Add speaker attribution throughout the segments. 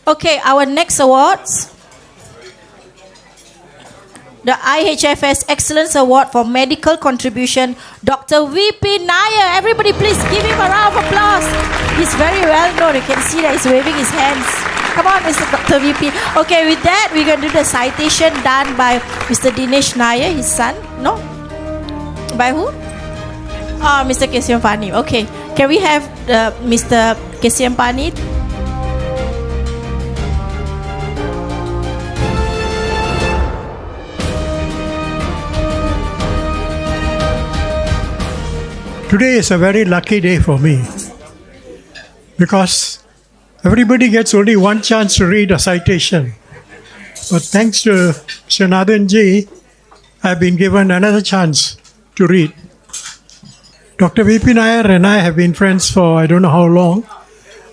Speaker 1: Okay, our next awards. The IHFS Excellence Award for Medical Contribution, Dr. V.P. Nair. Everybody please give him a round of applause. He's very well known. You can see that he's waving his hands. Come on, Mr. Dr. V.P. Okay, with that, we're going to do the citation done by Mr. Dinesh Nair, his son. No? By who? Oh, Mr. Kesiampani. Okay. Can we have Mr. Kesiampani?
Speaker 2: Today is a very lucky day for me because everybody gets only one chance to read a citation. But thanks to Sri Nathanji, I've been given another chance to read. Dr. V.P. Nair and I have been friends for I don't know how long,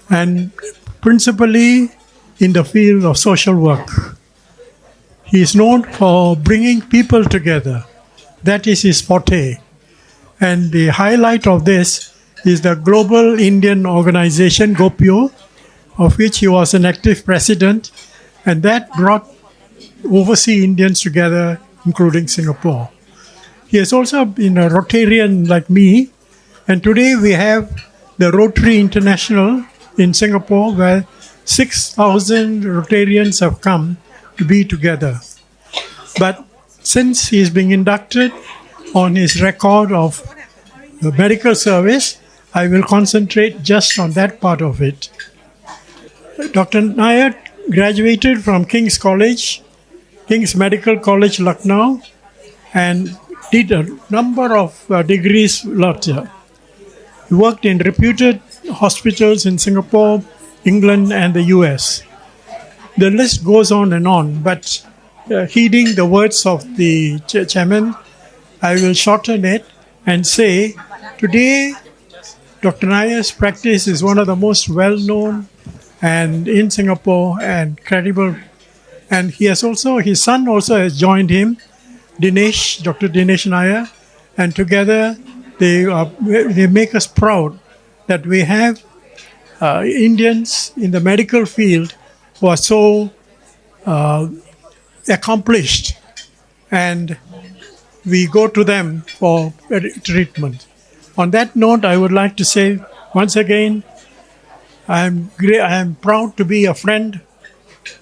Speaker 2: and principally in the field of social work. He is known for bringing people together. That is his forte. And the highlight of this is the Global Indian Organization, GOPIO, of which he was an active president, and that brought overseas Indians together, including Singapore. He has also been a Rotarian like me, and today we have the Rotary International in Singapore, where 6,000 Rotarians have come to be together. But since he is being inducted on his record of the medical service, I will concentrate just on that part of it. Dr. Nair graduated from King's Medical College, Lucknow, and did a number of degrees later. He worked in reputed hospitals in Singapore, England, and the US. The list goes on, but heeding the words of the chairman, I will shorten it and say, today, Dr. Nair's practice is one of the most well-known and in Singapore and credible. And he has also, his son also has joined him, Dinesh, Dr. Dinesh Nair, and together they make us proud that we have Indians in the medical field who are so accomplished, and we go to them for treatment. On that note, I would like to say once again, I am proud to be a friend,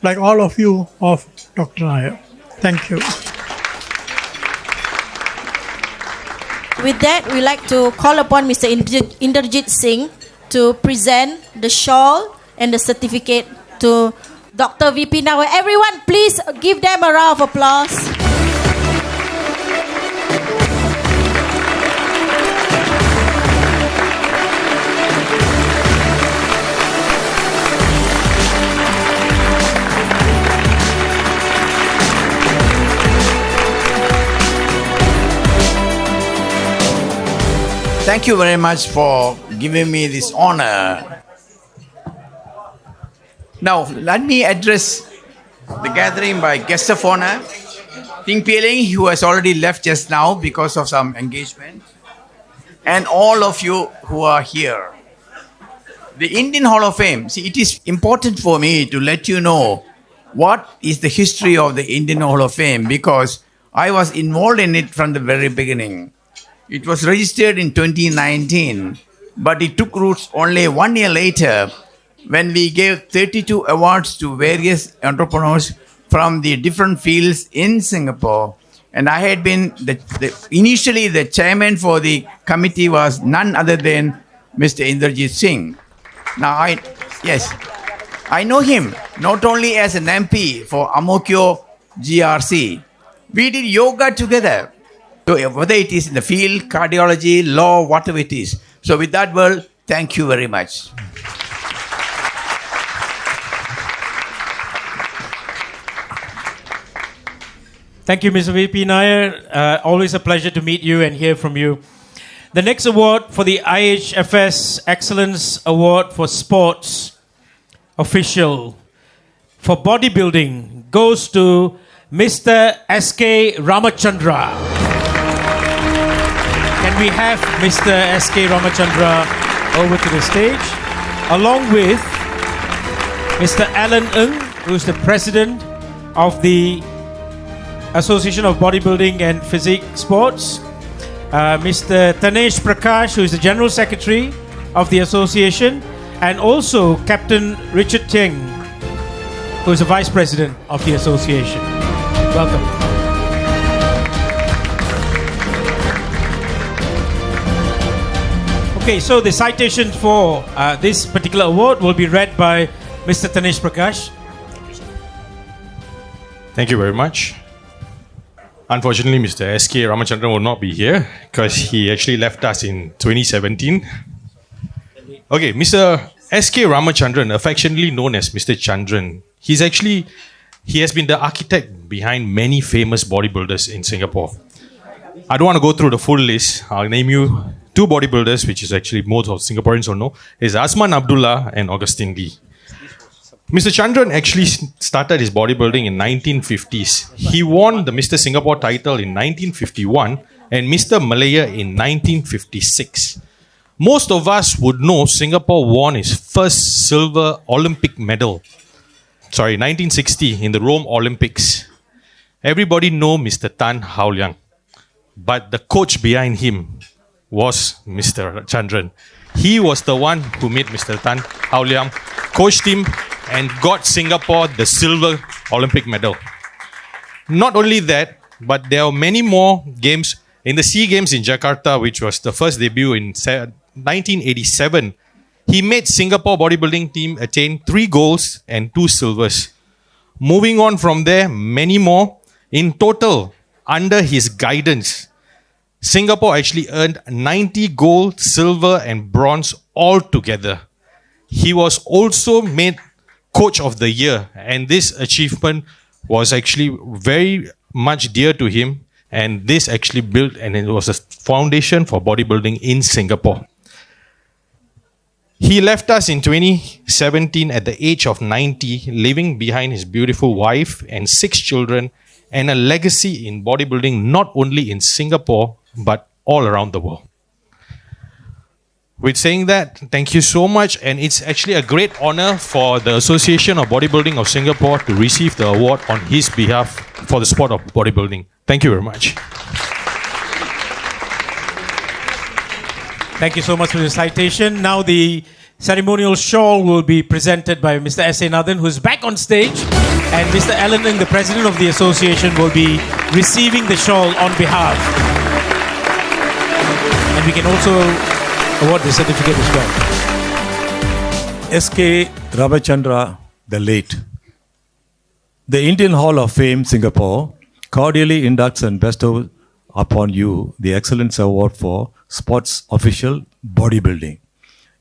Speaker 2: like all of you, of Dr. Nair. Thank you.
Speaker 1: With that, we'd like to call upon Mr. Inderjit Singh to present the shawl and the certificate to Dr. V.P. Nair. Everyone, please give them a round of applause.
Speaker 3: Thank you very much for giving me this honor. Now, let me address the gathering by guest of honor, Ting Pieling, who has already left just now because of some engagement, and all of you who are here. The Indian Hall of Fame, see, it is important for me to let you know what is the history of the Indian Hall of Fame, because I was involved in it from the very beginning. It was registered in 2019, but it took roots only 1 year later when we gave 32 awards to various entrepreneurs from the different fields in Singapore. And I had been, initially the chairman for the committee was none other than Mr. Inderjit Singh. Now, I know him not only as an MP for Amokyo GRC. We did yoga together. So whether it is in the field, cardiology, law, whatever it is. So with that word, thank you very much.
Speaker 4: Thank you, Mr. V.P. Nair. Always a pleasure to meet you and hear from you. The next award for the IHFS Excellence Award for Sports Official for Bodybuilding goes to Mr. S.K. Ramachandra. Can we have Mr. S.K. Ramachandra over to the stage, along with Mr. Alan Ng, who's the president of the Association of Bodybuilding and Physique Sports. Mr. Tanesh Prakash, who is the general secretary of the association. And also Captain Richard Ting, who is the vice president of the association. Welcome. Okay, so the citation for this particular award will be read by Mr. Tanesh Prakash.
Speaker 5: Thank you very much. Unfortunately, Mr. S.K. Ramachandran will not be here because he actually left us in 2017. Okay, Mr. S.K. Ramachandran, affectionately known as Mr. Chandran, he has been the architect behind many famous bodybuilders in Singapore. I don't want to go through the full list. I'll name you two bodybuilders, which is actually most of Singaporeans will know, is Azman Abdullah and Augustine Lee. Mr. Chandran actually started his bodybuilding in 1950s. He won the Mr. Singapore title in 1951 and Mr. Malaya in 1956. Most of us would know Singapore won its first silver Olympic medal. 1960 in the Rome Olympics. Everybody know Mr. Tan Hao Liang. But the coach behind him was Mr. Chandran. He was the one who made Mr. Tan Hao Liang, coached him and got Singapore the silver Olympic medal. Not only that, but there are many more games in the SEA Games in Jakarta, which was the first debut in 1987. He made Singapore bodybuilding team attain 3 golds and 2 silvers. Moving on from there, many more. In total, under his guidance, Singapore actually earned 90 gold, silver and bronze all together. He was also made Coach of the Year, and this achievement was actually very much dear to him, and this actually built and it was a foundation for bodybuilding in Singapore. He left us in 2017 at the age of 90, leaving behind his beautiful wife and 6 children and a legacy in bodybuilding not only in Singapore but all around the world. With saying that, thank you so much, and it's actually a great honor for the Association of Bodybuilding of Singapore to receive the award on his behalf for the sport of bodybuilding. Thank you very much.
Speaker 4: Thank you so much for the citation. Now the ceremonial shawl will be presented by Mr. S.A. Nathan, who's back on stage, and Mr. Alan Ng, the president of the association, will be receiving the shawl on behalf. And we can also award the certificate as well.
Speaker 6: S.K. Ramachandra, the late. The Indian Hall of Fame, Singapore, cordially inducts and bestows upon you the Excellence Award for Sports Official Bodybuilding.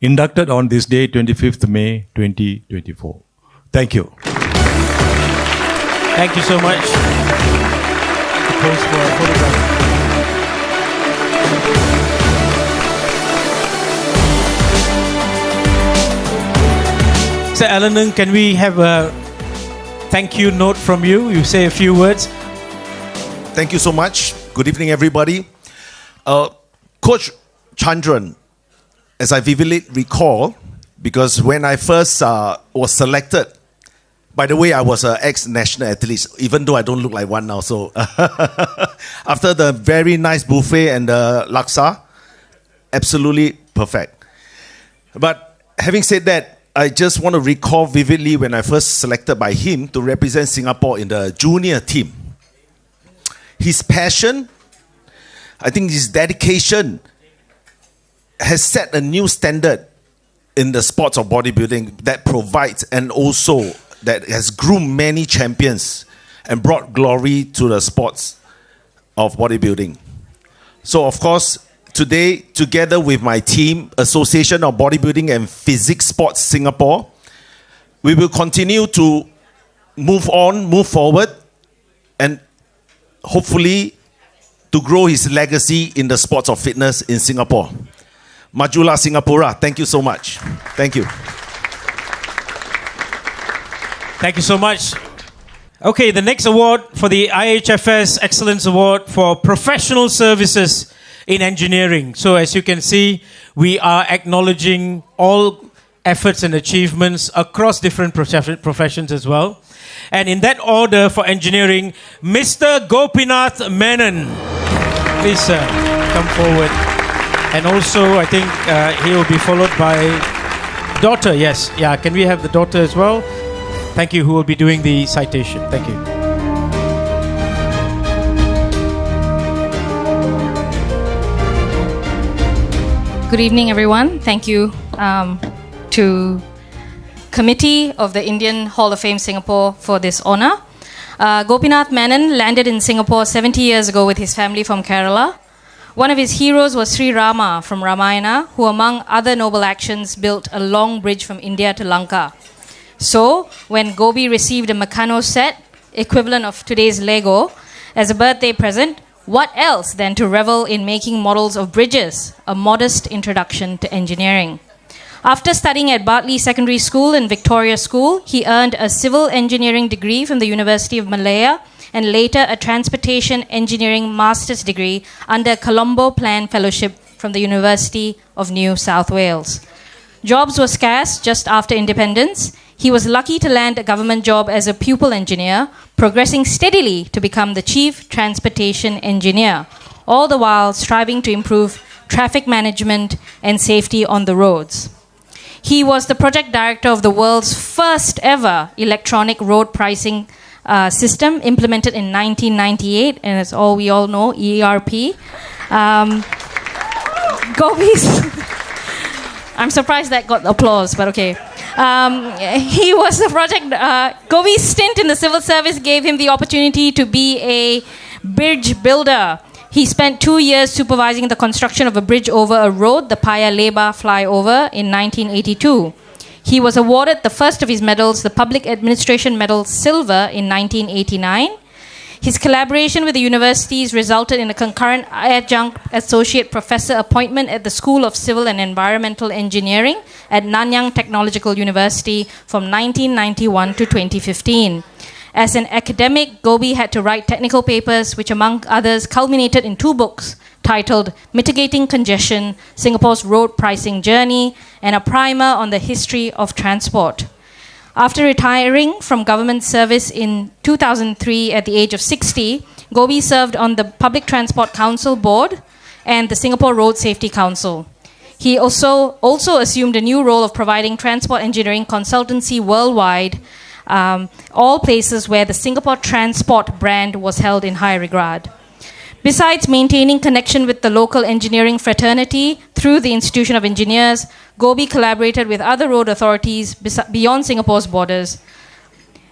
Speaker 6: Inducted on this day, 25th May 2024. Thank you.
Speaker 4: Thank you so much. The pose for a photograph. Mr. Alan Ng, can we have a thank you note from you? You say a few words.
Speaker 7: Thank you so much. Good evening, everybody. Coach Chandran, as I vividly recall, because when I first was selected, by the way, I was an ex-national athlete, even though I don't look like one now. So after the very nice buffet and the laksa, absolutely perfect. But having said that, I just want to recall vividly when I first selected by him to represent Singapore in the junior team. His passion, I think his dedication has set a new standard in the sports of bodybuilding that provides and also that has groomed many champions and brought glory to the sports of bodybuilding. So of course, today, together with my team, Association of Bodybuilding and Physique Sports Singapore, we will continue to move forward, and hopefully to grow his legacy in the sports of fitness in Singapore. Majulah Singapura. Thank you so much. Thank you.
Speaker 4: Thank you so much. Okay, the next award for the IHFS Excellence Award for Professional Services in Engineering. So as you can see, we are acknowledging all efforts and achievements across different professions as well. And in that order for engineering, Mr. Gopinath Menon. Please, sir, come forward. And also, I think he will be followed by daughter. Yes, yeah. Can we have the daughter as well? Thank you. Who will be doing the citation? Thank you.
Speaker 8: Good evening, everyone. Thank you to Committee of the Indian Hall of Fame Singapore for this honor. Gopinath Menon landed in Singapore 70 years ago with his family from Kerala. One of his heroes was Sri Rama from Ramayana, who among other noble actions built a long bridge from India to Lanka. So, when Gobi received a Meccano set, equivalent of today's Lego, as a birthday present, what else than to revel in making models of bridges, a modest introduction to engineering. After studying at Bartley Secondary School and Victoria School, he earned a civil engineering degree from the University of Malaya and later a transportation engineering master's degree under Colombo Plan Fellowship from the University of New South Wales. Jobs were scarce just after independence. He was lucky to land a government job as a pupil engineer, progressing steadily to become the chief transportation engineer, all the while striving to improve traffic management and safety on the roads. He was the project director of the world's first ever electronic road pricing system implemented in 1998, and as we all know, ERP. Gobi's... I'm surprised that got applause, but okay. He was the project... Gobi's stint in the civil service gave him the opportunity to be a bridge builder. He spent 2 years supervising the construction of a bridge over a road, the Paya Lebar flyover, in 1982. He was awarded the first of his medals, the Public Administration Medal Silver, in 1989. His collaboration with the universities resulted in a concurrent adjunct associate professor appointment at the School of Civil and Environmental Engineering at Nanyang Technological University from 1991 to 2015. As an academic, Gobi had to write technical papers, which among others culminated in 2 books titled Mitigating Congestion, Singapore's Road Pricing Journey, and a primer on the history of transport. After retiring from government service in 2003 at the age of 60, Gobi served on the Public Transport Council Board and the Singapore Road Safety Council. He also assumed a new role of providing transport engineering consultancy worldwide, all places where the Singapore Transport brand was held in high regard. Besides maintaining connection with the local engineering fraternity through the Institution of Engineers, Gobi collaborated with other road authorities beyond Singapore's borders.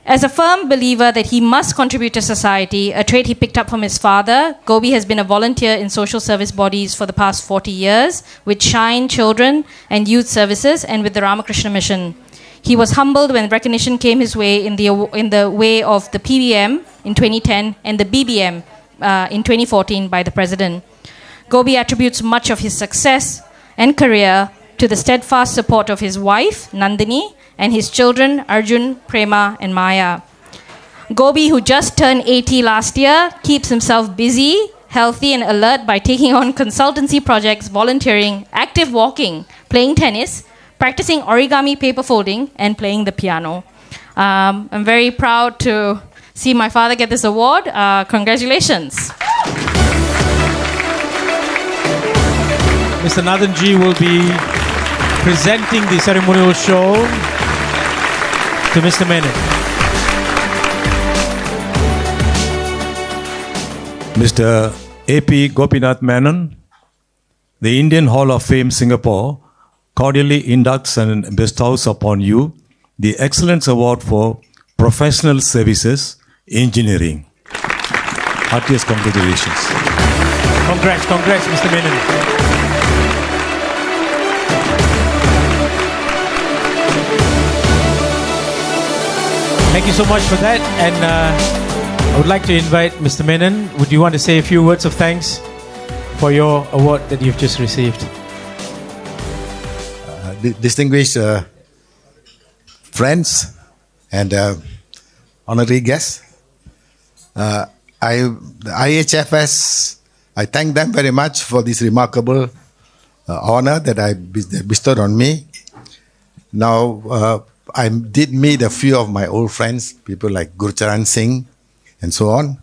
Speaker 8: As a firm believer that he must contribute to society, a trait he picked up from his father, Gobi has been a volunteer in social service bodies for the past 40 years with Shine Children and Youth Services and with the Ramakrishna Mission. He was humbled when recognition came his way in the way of the PBM in 2010 and the BBM in 2014 by the President. Gobi attributes much of his success and career to the steadfast support of his wife, Nandini, and his children, Arjun, Prema, and Maya. Gobi, who just turned 80 last year, keeps himself busy, healthy, and alert by taking on consultancy projects, volunteering, active walking, playing tennis, practicing origami paper folding, and playing the piano. I'm very proud to see my father get this award. Congratulations.
Speaker 4: Mr. Nathanji will be presenting the ceremonial show to Mr. Menon.
Speaker 6: Mr. A.P. Gopinath Menon, the Indian Hall of Fame Singapore cordially inducts and bestows upon you the Excellence Award for Professional Services Engineering. Heartiest congratulations.
Speaker 4: Congrats, Mr. Menon. Thank you so much for that. And I would like to invite Mr. Menon. Would you want to say a few words of thanks for your award that you've just received?
Speaker 9: Distinguished friends and honorary guests, the IHFS, I thank them very much for this remarkable honor that they bestowed on me. Now, I did meet a few of my old friends, people like Gurcharan Singh and so on.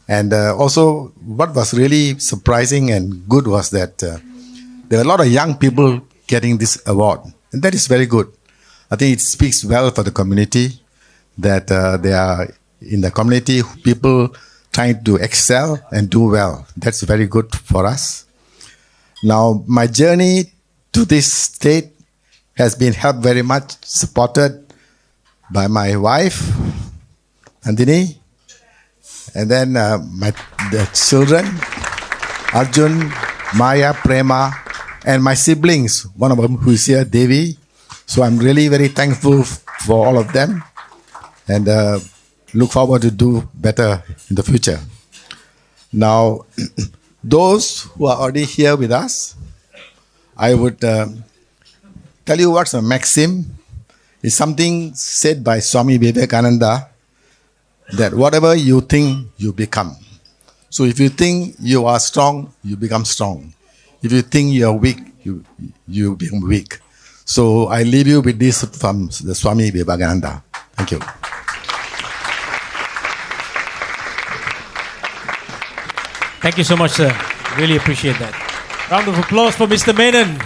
Speaker 9: And also, what was really surprising and good was that there are a lot of young people getting this award. And that is very good. I think it speaks well for the community that there are in the community people trying to excel and do well. That's very good for us. Now, my journey to this state has been helped very much, supported by my wife, Nandini, and then the children, Arjun, Maya, Prema, and my siblings, one of them who is here, Devi. So I'm really very thankful for all of them and look forward to do better in the future. Now, those who are already here with us, I would tell you what's a maxim. It's something said by Swami Vivekananda that whatever you think, you become. So if you think you are strong, you become strong. If you think you are weak, you become weak. So I leave you with this from the Swami Vivekananda. Thank you.
Speaker 4: Thank you so much, sir. Really appreciate that. Round of applause for Mr. Menon.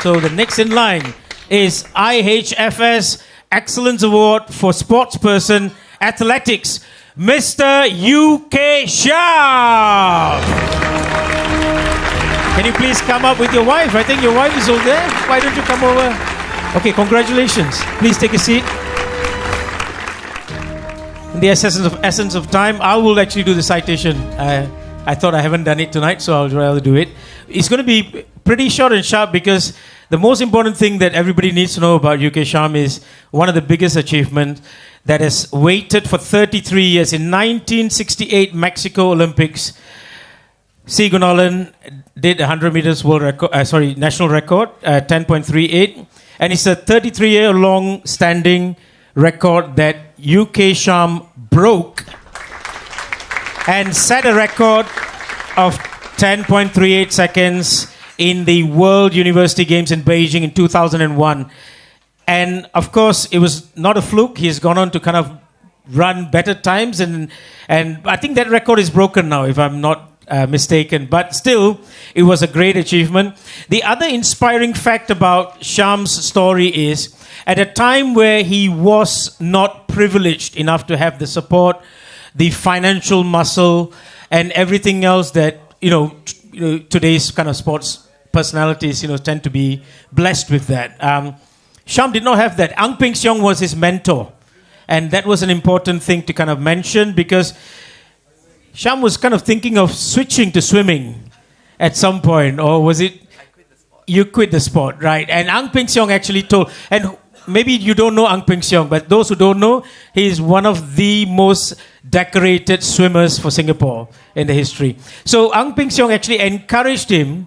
Speaker 4: So the next in line is IHFS Excellence Award for Sportsperson Athletics, Mr. UK Shah. Can you please come up with your wife? I think your wife is over there. Why don't you come over? Okay, congratulations. Please take a seat. In the essence of time, I will actually do the citation. I thought I haven't done it tonight, so I'll rather do it. It's going to be pretty short and sharp because the most important thing that everybody needs to know about UK Sham is one of the biggest achievements that has waited for 33 years. In 1968 Mexico Olympics, C. Gunalan did 100 meters world record, national record, 10.38, and it's a 33-year-long standing record that UK Sham broke and set a record of 10.38 seconds in the World University Games in Beijing in 2001. And of course, it was not a fluke. He's gone on to kind of run better times, and I think that record is broken now, if I'm not mistaken. But still, it was a great achievement. The other inspiring fact about Sham's story is, at a time where he was not privileged enough to have the support, the financial muscle, and everything else that, today's kind of sports personalities, tend to be blessed with that. Sham did not have that. Ang Peng Siong was his mentor. And that was an important thing to kind of mention because Sham was kind of thinking of switching to swimming at some point. Or was it? You quit the sport, right? And Ang Peng Siong actually told, and maybe you don't know Ang Peng Siong, but those who don't know, he is one of the most decorated swimmers for Singapore in the history. So Ang Peng Siong actually encouraged him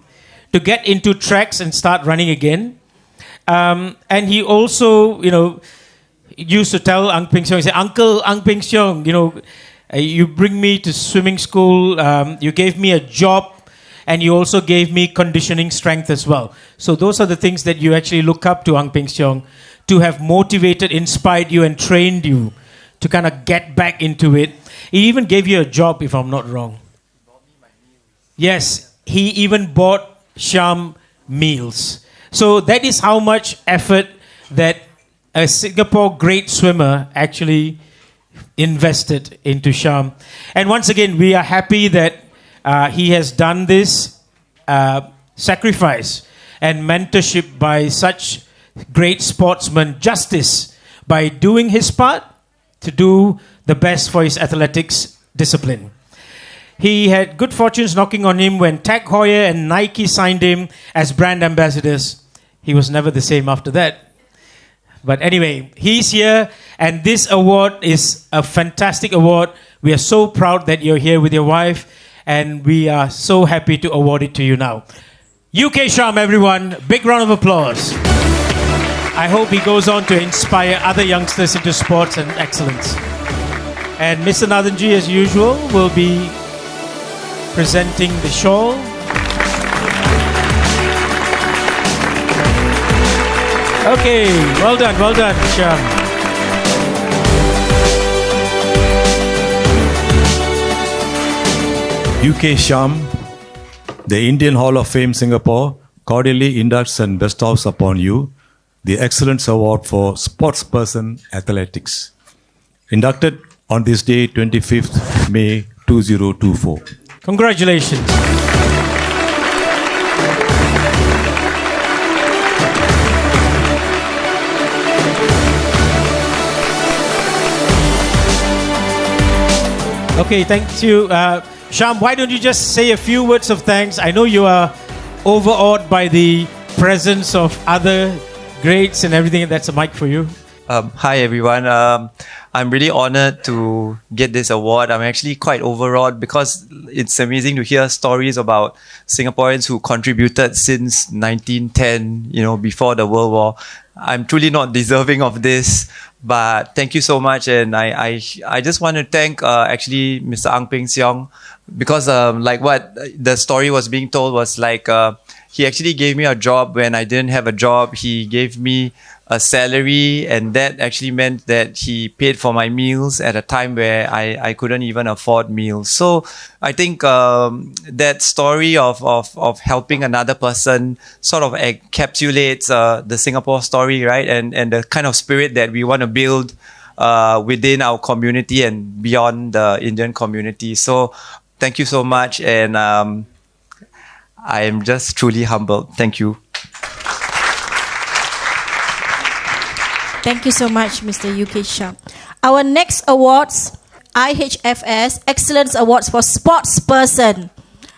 Speaker 4: to get into tracks and start running again. And he also, used to tell Ang Peng Siong, he said, Uncle Ang Peng Siong, you bring me to swimming school, you gave me a job, and you also gave me conditioning strength as well. So those are the things that you actually look up to Ang Peng Siong, to have motivated, inspired you, and trained you to kind of get back into it. He even gave you a job, if I'm not wrong. Yes, he even bought Sham meals. So that is how much effort that a Singapore great swimmer actually invested into Sham. And once again, we are happy that he has done this sacrifice and mentorship by such great sportsmen, justice, by doing his part to do the best for his athletics discipline. He had good fortunes knocking on him when Tag Heuer and Nike signed him as brand ambassadors. He was never the same after that. But anyway, he's here, and this award is a fantastic award. We are so proud that you're here with your wife, and we are so happy to award it to you now. UK Sham, everyone. Big round of applause. I hope he goes on to inspire other youngsters into sports and excellence. And Mr. Nathanji, as usual, will be presenting the shawl. Okay, well done, Shyam.
Speaker 6: UK Sham, the Indian Hall of Fame Singapore, cordially inducts and bestows upon you the Excellence Award for Sportsperson Athletics. Inducted on this day, 25th May 2024.
Speaker 4: Congratulations. Okay, thank you. Sham, why don't you just say a few words of thanks? I know you are overawed by the presence of other greats and everything. That's a mic for you.
Speaker 10: Hi everyone. I'm really honored to get this award. I'm actually quite overawed because it's amazing to hear stories about Singaporeans who contributed since 1910, before the World War. I'm truly not deserving of this, but thank you so much. And I just want to thank actually Mr. Ang Peng Siong, because like what the story was being told was like he actually gave me a job when I didn't have a job. He gave me a salary, and that actually meant that he paid for my meals at a time where I couldn't even afford meals. So I think that story of helping another person sort of encapsulates the Singapore story, right? And the kind of spirit that we want to build within our community and beyond the Indian community. So thank you so much, and I am just truly humbled. Thank you.
Speaker 1: Thank you so much, Mr. UK Shah. Our next awards, IHFS Excellence Awards for Sportsperson.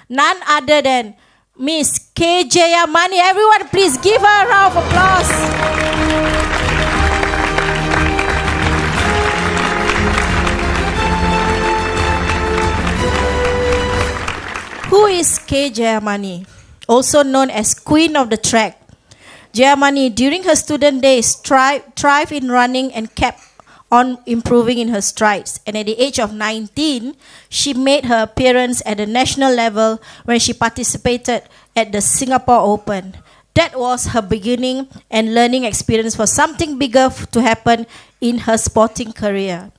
Speaker 1: None other than Miss K. Jayamani. Everyone, please give her a round of applause. Who is K. Jayamani? Also known as Queen of the Track. Jayamani, during her student days, thrived in running and kept on improving in her strides. And at the age of 19, she made her appearance at the national level when she participated at the Singapore Open. That was her beginning and learning experience for something bigger to happen in her sporting career.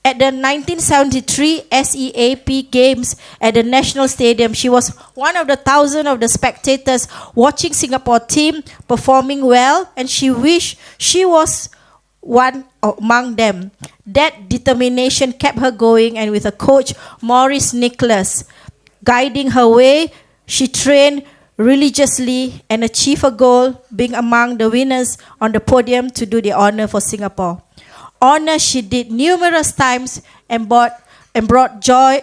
Speaker 1: At the 1973 SEAP Games at the National Stadium, she was one of the thousands of the spectators watching Singapore team performing well, and she wished she was one among them. That determination kept her going, and with her coach Maurice Nicholas guiding her way, she trained religiously and achieved a goal, being among the winners on the podium to do the honor for Singapore. Honor she did numerous times and brought joy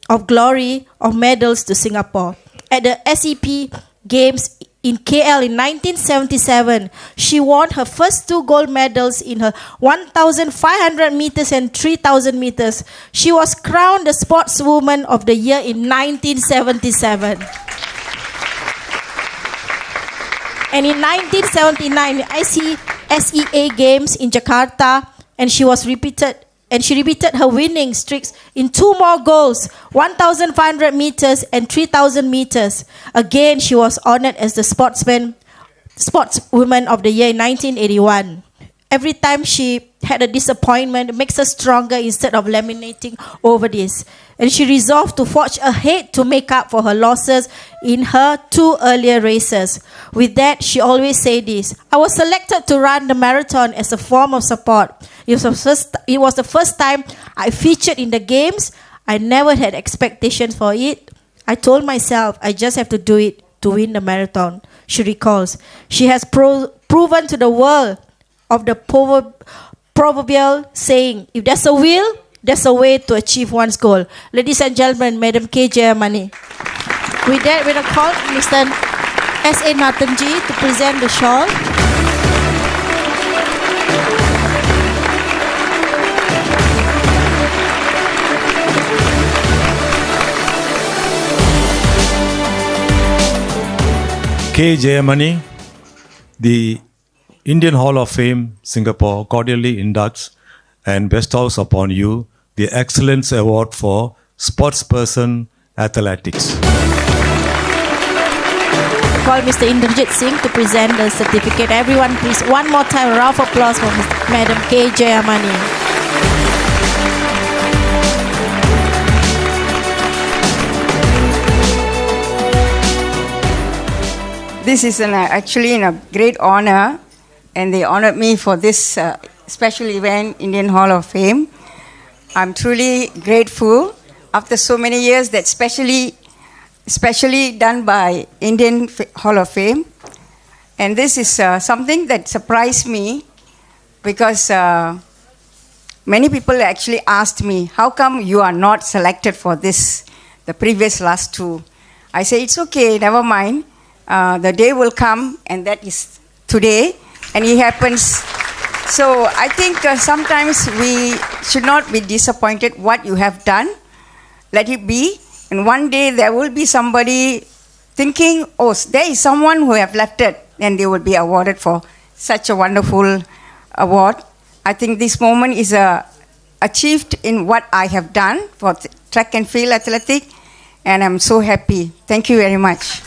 Speaker 1: of glory of medals to Singapore. At the SEP Games in KL in 1977, she won her first 2 gold medals in her 1,500 meters and 3,000 meters. She was crowned the Sportswoman of the Year in 1977. And in 1979, SEA Games in Jakarta, and she repeated her winning streaks in 2 more goals, 1,500 meters and 3,000 meters. Again, she was honored as the Sportswoman of the Year in 1981. Every time she had a disappointment, it makes her stronger instead of laminating over this. And she resolved to forge ahead to make up for her losses in her 2 earlier races. With that, she always said this: I was selected to run the marathon as a form of support. It was the first time I featured in the games. I never had expectations for it. I told myself I just have to do it to win the marathon, she recalls. She has proven to the world of the proverbial saying, if there's a will, there's a way to achieve one's goal. Ladies and gentlemen, Madam K. Jayamani. With that, we're going to call Mr. S.A. Nathanji to present the shawl.
Speaker 6: K. Jayamani, the Indian Hall of Fame Singapore cordially inducts and bestows upon you the Excellence Award for Sportsperson Athletics.
Speaker 1: call Mr. Indrajit Singh to present the certificate. Everyone, please, one more time, a round of applause for Madam K. Jayamani.
Speaker 11: This is actually a great honor, and they honored me for this special event, Indian Hall of Fame. I'm truly grateful after so many years that specially done by Indian Hall of Fame. And this is something that surprised me because many people actually asked me, how come you are not selected for this, the previous last two? I say, it's okay, never mind. The day will come, and that is today, and it happens. So I think sometimes we should not be disappointed what you have done. Let it be. And one day there will be somebody thinking, oh, there is someone who have left it, and they will be awarded for such a wonderful award. I think this moment is achieved in what I have done for track and field athletic, and I'm so happy. Thank you very much.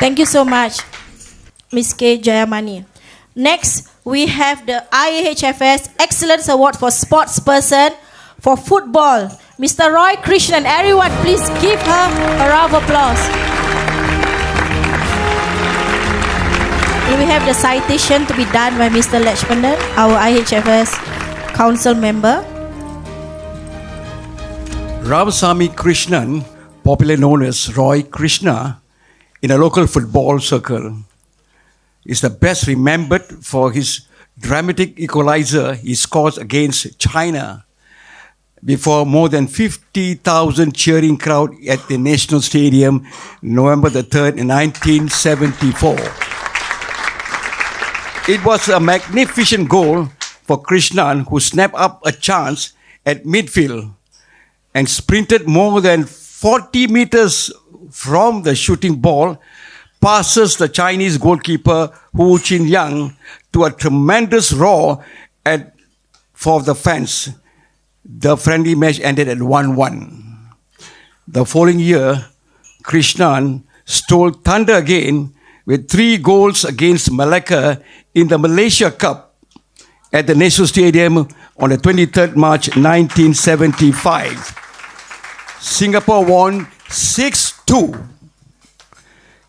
Speaker 1: Thank you so much, Ms. K. Jayamani. Next, we have the IHFS Excellence Award for Sportsperson for Football. Mr. Roy Krishnan. Everyone, please give her a round of applause. And we have the citation to be done by Mr. Lechmanan, our IHFS Council member.
Speaker 12: Ramasamy Krishnan, popularly known as Roy Krishna, in a local football circle, is the best remembered for his dramatic equalizer he scored against China before more than 50,000 cheering crowd at the National Stadium, November the 3rd, 1974. It was a magnificent goal for Krishnan, who snapped up a chance at midfield and sprinted more than 40 meters from the shooting ball, passes the Chinese goalkeeper Hu Qingyang to a tremendous roar for the fans. The friendly match ended at 1-1. The following year, Krishnan stole thunder again with 3 goals against Malacca in the Malaysia Cup at the National Stadium on the 23rd March 1975. Singapore won 6-2.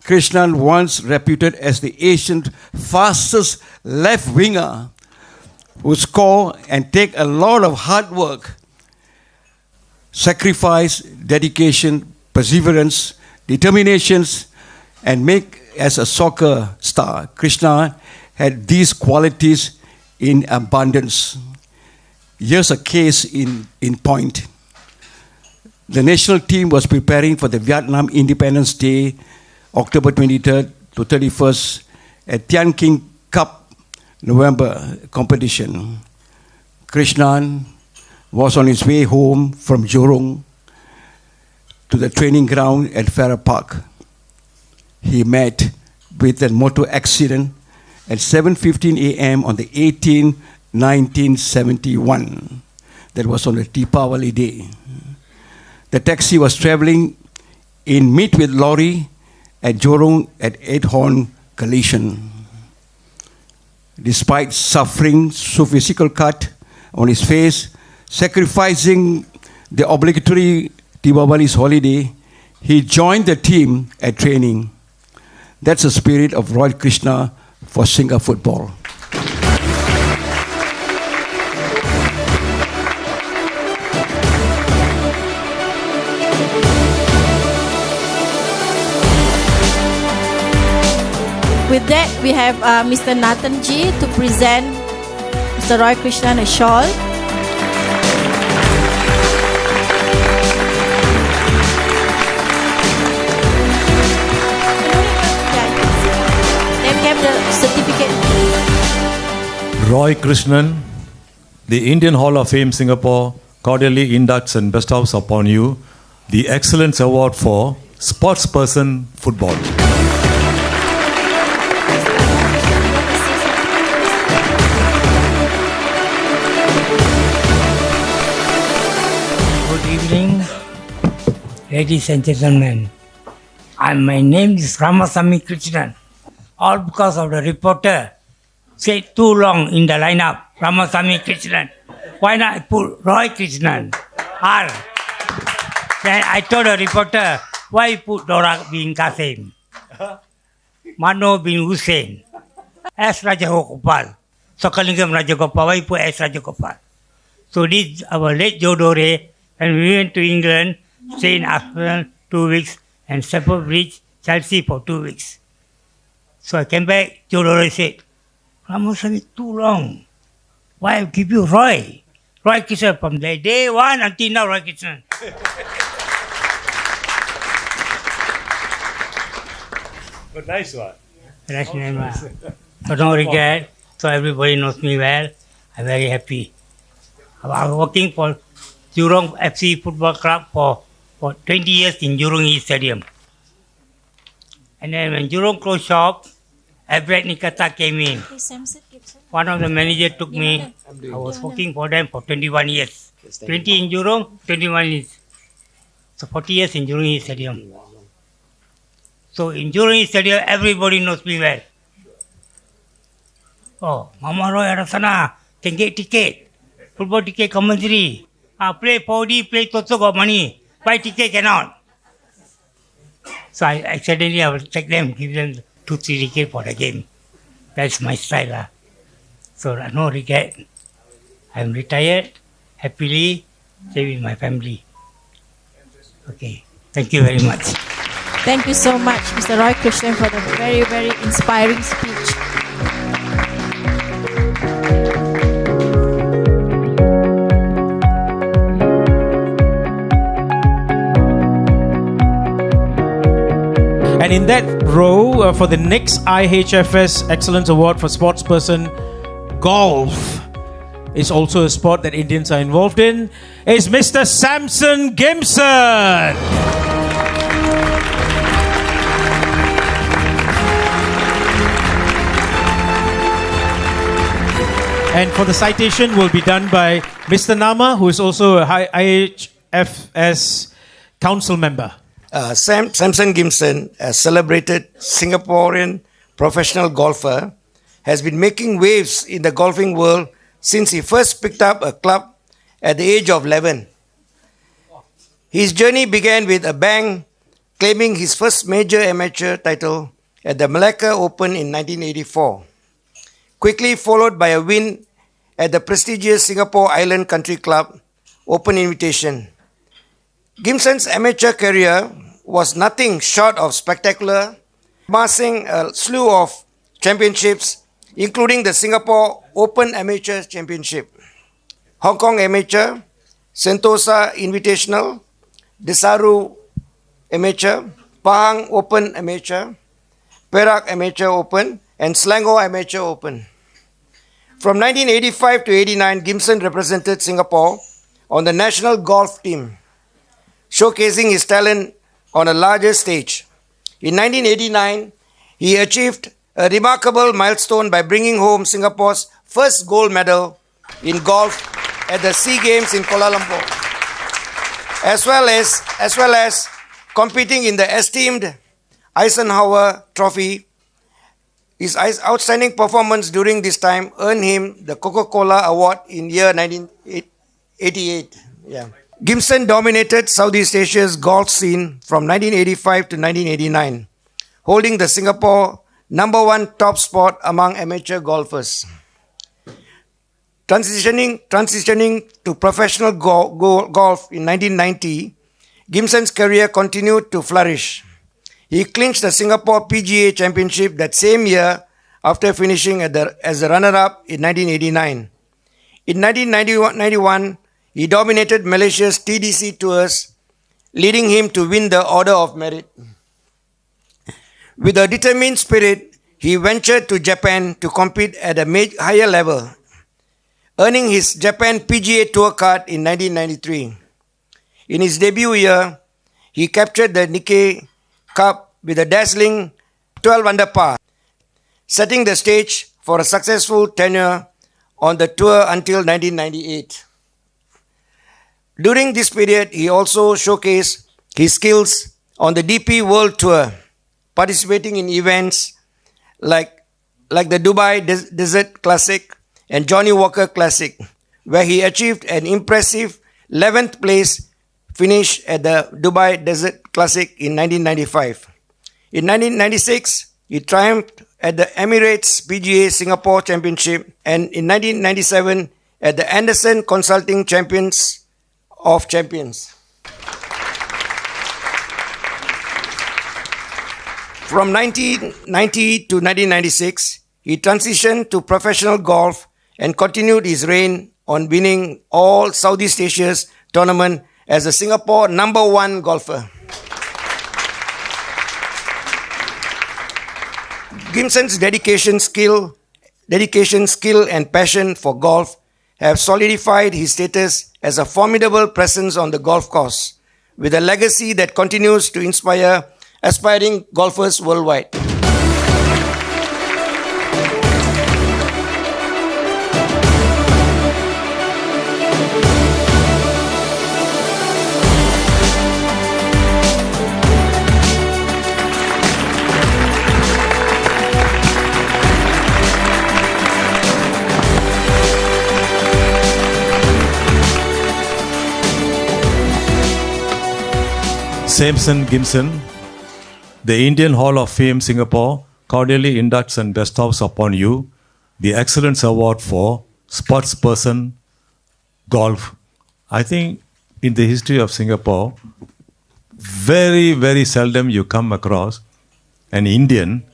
Speaker 12: Krishnan, once reputed as the Asian's fastest left winger, who score and take a lot of hard work, sacrifice, dedication, perseverance, determinations, and make as a soccer star. Krishna had these qualities in abundance. Here's a case in point. The national team was preparing for the Vietnam Independence Day, October 23rd to 31st, at Tian King Cup November competition. Krishnan was on his way home from Jurong to the training ground at Farrer Park. He met with a motor accident at 7:15 a.m. on the 18th, 1971. That was on the Deepavali day. The taxi was traveling in meet with lorry at Jurong at 8-horn collision. Despite suffering physical cut on his face, sacrificing the obligatory Deepavali's holiday, he joined the team at training. That's the spirit of Roy Krishna for Singapore football.
Speaker 1: With that, we have Mr. Nathan G to present Mr. Roy Krishnan a shawl. Then we have the certificate.
Speaker 6: Roy Krishnan, the Indian Hall of Fame Singapore cordially inducts and bestows upon you the Excellence Award for Sportsperson Football.
Speaker 13: Good evening. ladies and gentlemen, my name is Ramasamy Krishnan. All because of the reporter said too long in the lineup, Ramasamy Krishnan. Why not put Roy Krishnan? R. Then I told the reporter, why put Dora bin Qasim? Mano bin Hussein. S. Rajagopal. Sokalingam Rajagopal. Why put S. Rajagopal? So this our late Jodore, and we went to England, stayed in Arsenal 2 weeks, and Stamford Bridge, Chelsea for 2 weeks. So I came back, Jodore said, Ramasamy, too long. Why I give you Roy? Roy Krishnan from the day one until now, Roy Krishnan.
Speaker 6: But nice one.
Speaker 13: Nice name. But no regret. So everybody knows me well. I'm very happy. I was working for Jurong FC Football Club for 20 years in Jurong East Stadium. And then when Jurong closed shop, Everett Nikata came in. One of the managers took me. I was working for them for 21 years. 20 in Jurong, 21 years. So 40 years in Jurong East Stadium. So in Jurong East Stadium, everybody knows me well. Oh, Mama Roy Arasana can get ticket. Football ticket compulsory. Play 4D, play Toto got money. Buy ticket cannot. So I will check them, give them 2-3 ticket for the game. That's my style. So no regret. I'm retired, happily, stay with my family. Okay. Thank you very much.
Speaker 1: Thank you so much, Mr. Roy Krishnan, for the very, very inspiring speech.
Speaker 4: And in that row, for the next IHFS Excellence Award for Sportsperson, golf is also a sport that Indians are involved in, is Mr. Samson Gimson. And for the citation will be done by Mr. Nama, who is also a IHFS council member.
Speaker 14: Samson Gimson, a celebrated Singaporean professional golfer, has been making waves in the golfing world since he first picked up a club at the age of 11. His journey began with a bang, claiming his first major amateur title at the Malacca Open in 1984, quickly followed by a win at the prestigious Singapore Island Country Club Open Invitation. Gimson's amateur career was nothing short of spectacular, amassing a slew of championships, including the Singapore Open Amateur Championship, Hong Kong Amateur, Sentosa Invitational, Desaru Amateur, Pahang Open Amateur, Perak Amateur Open, and Selangor Amateur Open. From 1985 to 89, Gimson represented Singapore on the national golf team, showcasing his talent on a larger stage. In 1989, he achieved a remarkable milestone by bringing home Singapore's first gold medal in golf at the SEA Games in Kuala Lumpur, as well as competing in the esteemed Eisenhower Trophy. His outstanding performance during this time earned him the Coca-Cola Award in year 1988. Gimson dominated Southeast Asia's golf scene from 1985 to 1989, holding the Singapore #1 top spot among amateur golfers. Transitioning to professional golf in 1990, Gimson's career continued to flourish. He clinched the Singapore PGA Championship that same year after finishing as the runner-up in 1989. In 1991, he dominated Malaysia's TDC tours, leading him to win the Order of Merit. With a determined spirit, he ventured to Japan to compete at a higher level, earning his Japan PGA Tour card in 1993. In his debut year, he captured the Nikkei Cup with a dazzling 12 under par, setting the stage for a successful tenure on the tour until 1998. During this period, he also showcased his skills on the DP World Tour, participating in events like the Dubai Desert Classic and Johnny Walker Classic, where he achieved an impressive 11th place finish at the Dubai Desert Classic in 1995. In 1996, he triumphed at the Emirates PGA Singapore Championship, and in 1997 at the Anderson Consulting Champions of Champions. From 1990 to 1996, he transitioned to professional golf and continued his reign on winning all Southeast Asia's tournament as a Singapore #1 golfer. Gimson's dedication, skill, and passion for golf have solidified his status as a formidable presence on the golf course, with a legacy that continues to inspire aspiring golfers worldwide.
Speaker 6: Samson Gimson, the Indian Hall of Fame Singapore cordially inducts and bestows upon you the Excellence Award for Sportsperson Golf. I think in the history of Singapore, very, very seldom you come across an Indian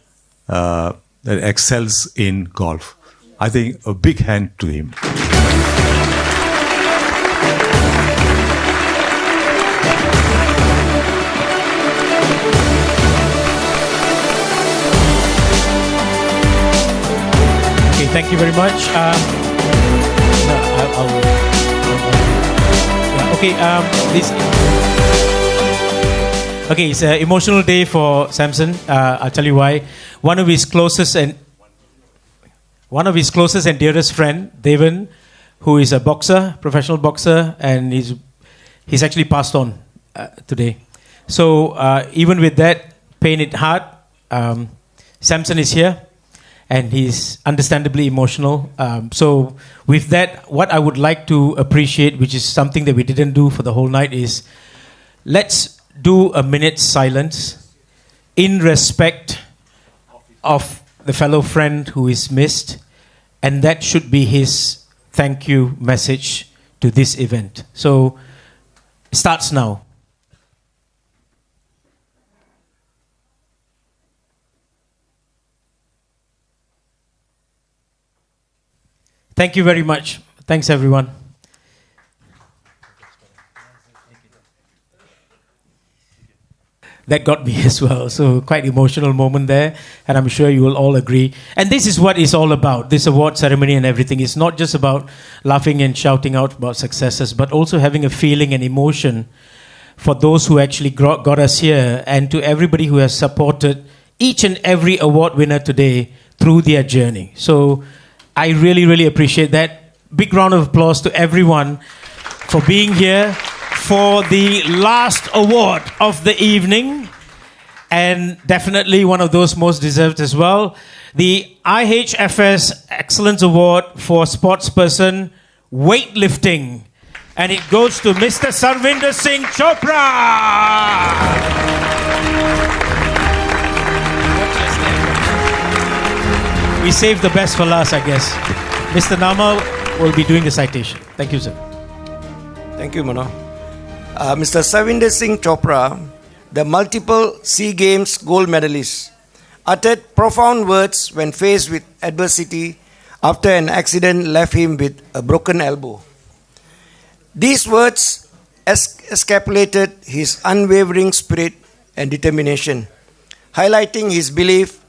Speaker 6: that excels in golf. I think a big hand to him.
Speaker 4: Thank you very much. It's an emotional day for Samson. I'll tell you why. One of his closest and dearest friend, Devan, who is a boxer, professional boxer, and he's actually passed on today. So even with that pain at heart, Samson is here. And he's understandably emotional. So with that, what I would like to appreciate, which is something that we didn't do for the whole night, is let's do a minute's silence in respect of the fellow friend who is missed. And that should be his thank you message to this event. So it starts now. Thank you very much. Thanks, everyone. That got me as well. So quite emotional moment there. And I'm sure you will all agree. And this is what it's all about. This award ceremony and everything. It's not just about laughing and shouting out about successes, but also having a feeling and emotion for those who actually got us here, and to everybody who has supported each and every award winner today through their journey. So I really, really appreciate that. Big round of applause to everyone for being here for the last award of the evening. And definitely one of those most deserved as well. The IHFS Excellence Award for Sportsperson Weightlifting. And it goes to Mr. Sarvinder Singh Chopra. We saved the best for last, I guess. Mr. Nama will be doing the citation. Thank you, sir.
Speaker 14: Thank you, Mano. Mr. Sarvinder Singh Chopra, the multiple SEA Games gold medalist, uttered profound words when faced with adversity after an accident left him with a broken elbow. These words escapulated his unwavering spirit and determination, highlighting his belief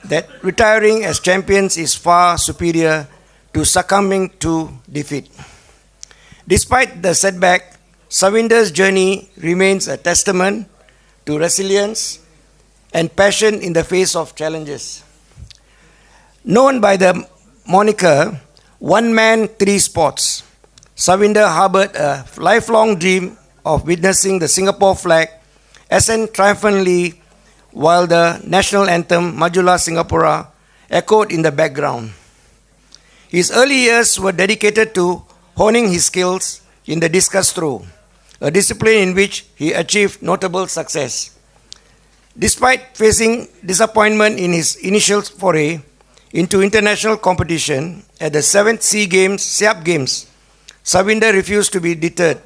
Speaker 14: that retiring as champions is far superior to succumbing to defeat. Despite the setback, Sarvinder's journey remains a testament to resilience and passion in the face of challenges. Known by the moniker One Man, Three Sports, Sarvinder harbored a lifelong dream of witnessing the Singapore flag ascend triumphantly while the national anthem, Majulah Singapura, echoed in the background. His early years were dedicated to honing his skills in the discus throw, a discipline in which he achieved notable success. Despite facing disappointment in his initial foray into international competition at the 7th SEAP Games, Savinder refused to be deterred,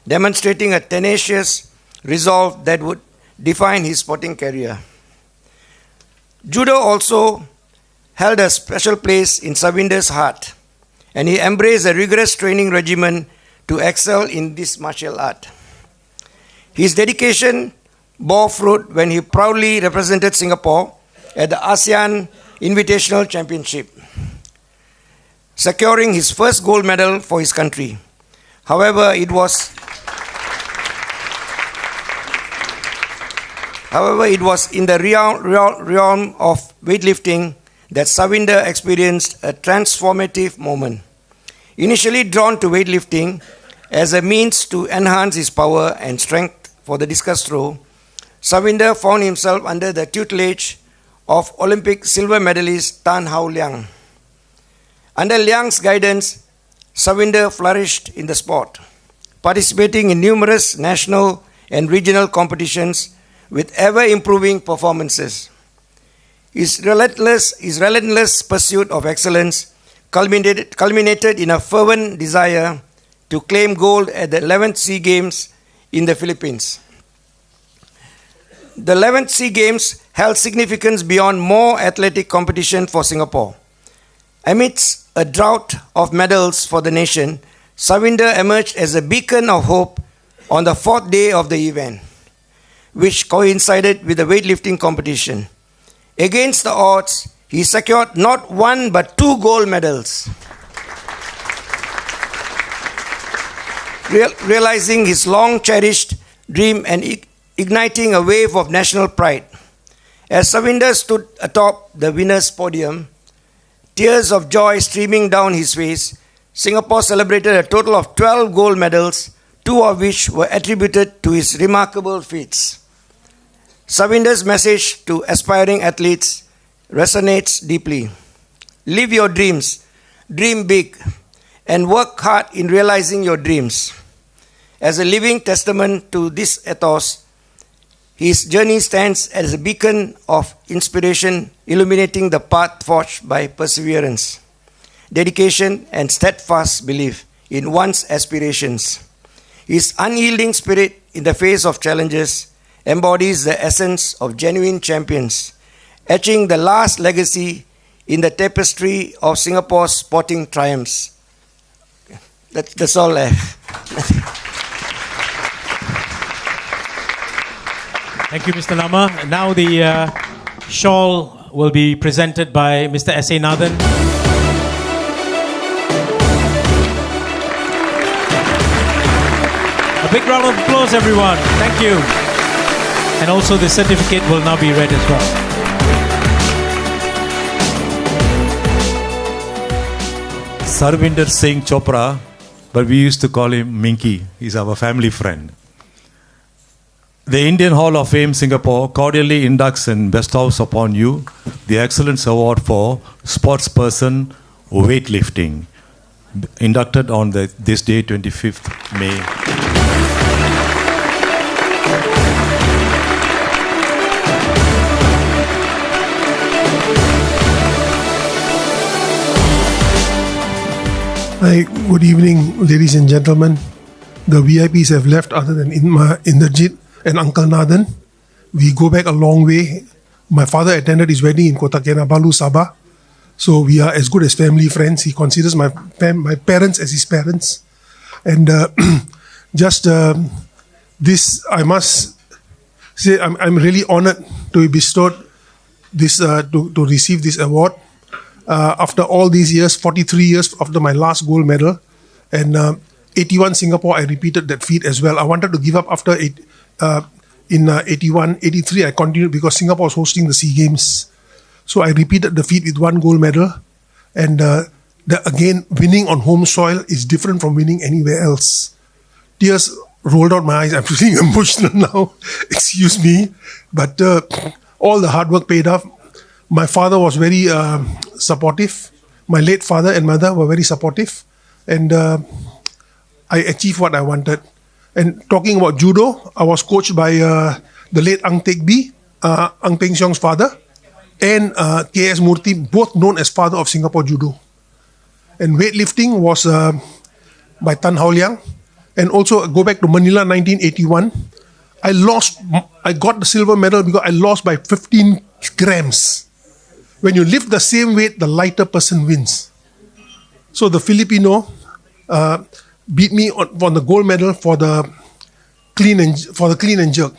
Speaker 14: demonstrating a tenacious resolve that would define his sporting career. Judo also held a special place in Savinder's heart, and he embraced a rigorous training regimen to excel in this martial art. His dedication bore fruit when he proudly represented Singapore at the ASEAN Invitational Championship, securing his first gold medal for his country. However, it was in the realm of weightlifting that Savinder experienced a transformative moment. Initially drawn to weightlifting as a means to enhance his power and strength for the discus throw, Savinder found himself under the tutelage of Olympic silver medalist Tan Hao Liang. Under Liang's guidance, Savinder flourished in the sport, participating in numerous national and regional competitions with ever-improving performances. His relentless pursuit of excellence culminated in a fervent desire to claim gold at the 11th SEA Games in the Philippines. The 11th SEA Games held significance beyond more athletic competition for Singapore. Amidst a drought of medals for the nation, Savinder emerged as a beacon of hope on the 4th day of the event, which coincided with the weightlifting competition. Against the odds, he secured not one but 2 gold medals, realizing his long-cherished dream and igniting a wave of national pride. As Savinder stood atop the winner's podium, tears of joy streaming down his face, Singapore celebrated a total of 12 gold medals, 2 of which were attributed to his remarkable feats. Savinder's message to aspiring athletes resonates deeply. Live your dreams, dream big, and work hard in realizing your dreams. As a living testament to this ethos, his journey stands as a beacon of inspiration, illuminating the path forged by perseverance, dedication, and steadfast belief in one's aspirations. His unyielding spirit in the face of challenges embodies the essence of genuine champions, etching the last legacy in the tapestry of Singapore's sporting triumphs. That's all I have.
Speaker 4: Thank you, Mr. Lama. Now the shawl will be presented by Mr. S.A. Nathan. A big round of applause, everyone. Thank you. And also the certificate will now be read as well.
Speaker 6: Sarvinder Singh Chopra, but we used to call him Minky. He's our family friend. The Indian Hall of Fame Singapore cordially inducts and bestows upon you the Excellence Award for Sportsperson Weightlifting, inducted on this day, 25th May.
Speaker 15: Hi, good evening, ladies and gentlemen. The VIPs have left other than Inderjit and Uncle Nathan. We go back a long way. My father attended his wedding in Kota Kinabalu, Sabah. So we are as good as family friends. He considers my parents as his parents. And this, I must say, I'm really honored to be bestowed this, to receive this award. After all these years, 43 years after my last gold medal, and 81 Singapore, I repeated that feat as well. I wanted to give up after in 81, 83, I continued because Singapore was hosting the SEA Games. So I repeated the feat with 1 gold medal. And again, winning on home soil is different from winning anywhere else. Tears rolled out my eyes. I'm feeling emotional now. Excuse me. But all the hard work paid off. My father was very supportive. My late father and mother were very supportive. And I achieved what I wanted. And talking about judo, I was coached by the late Ang Tek Bee, Ang Peng Siong's father, and K.S. Murthy, both known as father of Singapore judo. And weightlifting was by Tan Hao Liang. And also go back to Manila 1981. I got the silver medal because I lost by 15 grams. When you lift the same weight, the lighter person wins. So the Filipino beat me on the gold medal for the clean and jerk.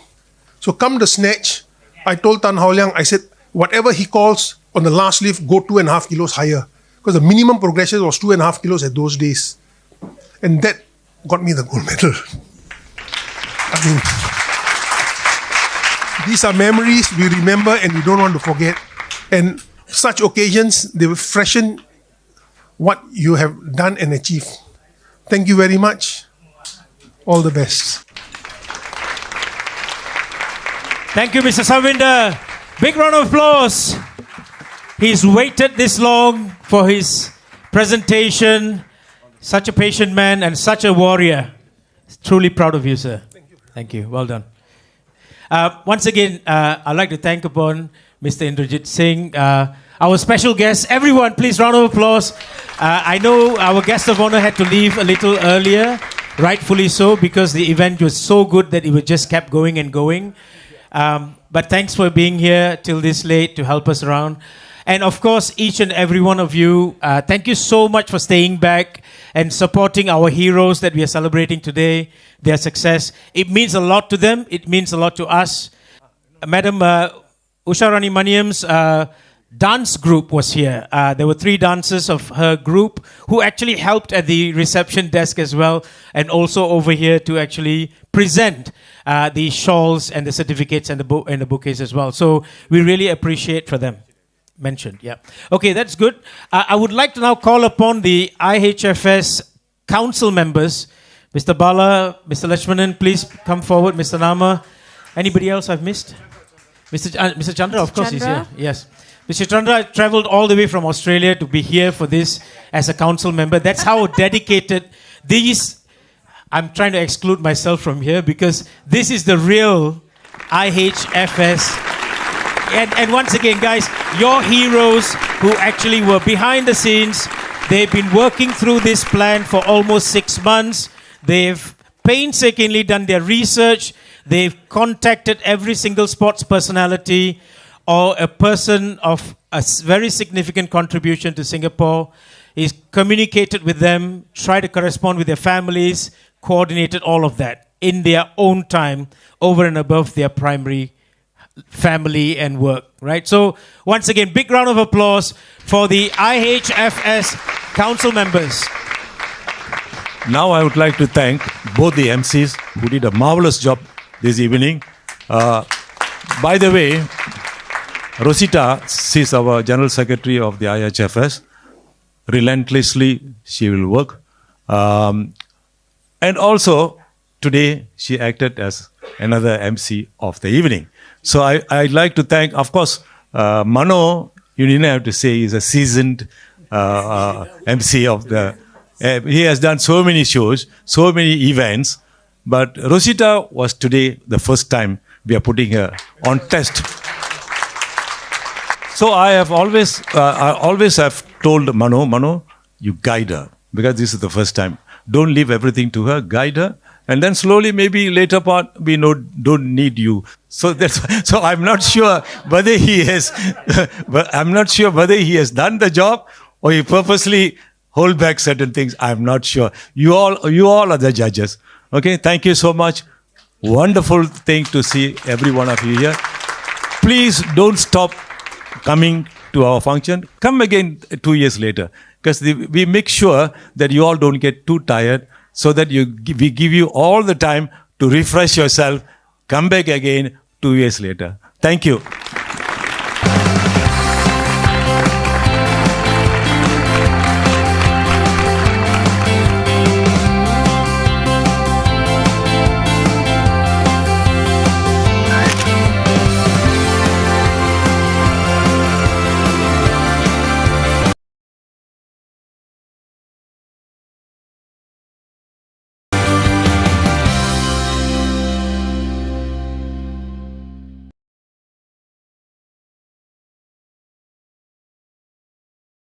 Speaker 15: So come the snatch, I told Tan Hao Liang, I said, whatever he calls on the last lift, go 2.5 kilos higher. Because the minimum progression was 2.5 kilos at those days. And that got me the gold medal. I mean, these are memories we remember and we don't want to forget. And such occasions, they will freshen what you have done and achieved. Thank you very much. All the best.
Speaker 4: Thank you, Mr. Savinder. Big round of applause. He's waited this long for his presentation. Such a patient man and such a warrior. Truly proud of you, sir. Thank you. Well done. Once again, I'd like to thank upon Mr. Indrajit Singh, our special guest. Everyone, please round of applause. I know our guest of honor had to leave a little earlier, rightfully so, because the event was so good that it just kept going and going. But thanks for being here till this late to help us around. And of course, each and every one of you, thank you so much for staying back and supporting our heroes that we are celebrating today, their success. It means a lot to them. It means a lot to us. Madam Usha Rani Maniam's dance group was here. There were 3 dancers of her group who actually helped at the reception desk as well, and also over here to actually present the shawls and the certificates and the bouquets as well. So we really appreciate for them. Mentioned, yeah. Okay, that's good. I would like to now call upon the IHFS council members. Mr. Bala, Mr. Lachmanan, please come forward. Mr. Nama. Anybody else I've missed? Mr. Chandra, of course,
Speaker 1: Chandra?
Speaker 4: he's here. Yes. Mr. Chandra travelled all the way from Australia to be here for this as a council member. That's how dedicated these... I'm trying to exclude myself from here because this is the real IHFS. And once again, guys, your heroes who actually were behind the scenes, they've been working through this plan for almost 6 months. They've painstakingly done their research. They've contacted every single sports personality or a person of a very significant contribution to Singapore. He's communicated with them, tried to correspond with their families, coordinated all of that in their own time over and above their primary family and work, right? So once again, big round of applause for the IHFS council members.
Speaker 6: Now I would like to thank both the MCs who did a marvelous job this evening. By the way, Rosita, she's our General Secretary of the IHFS. Relentlessly, she will work. And also, today, she acted as another MC of the evening. So I'd like to thank, of course, Mano, you didn't have to say he's a seasoned MC of the... he has done so many shows, so many events, but Rosita was today the first time we are putting her on test. So I always have told Mano, you guide her, because this is the first time. Don't leave everything to her, guide her. And then slowly, maybe later part, we don't need you. So I'm not sure whether he has, whether he has done the job or he purposely hold back certain things. I'm not sure. You all are the judges. Okay, thank you so much. Wonderful thing to see every one of you here. Please don't stop coming to our function. Come again 2 years later, because we make sure that you all don't get too tired, so that we give you all the time to refresh yourself. Come back again 2 years later. Thank you.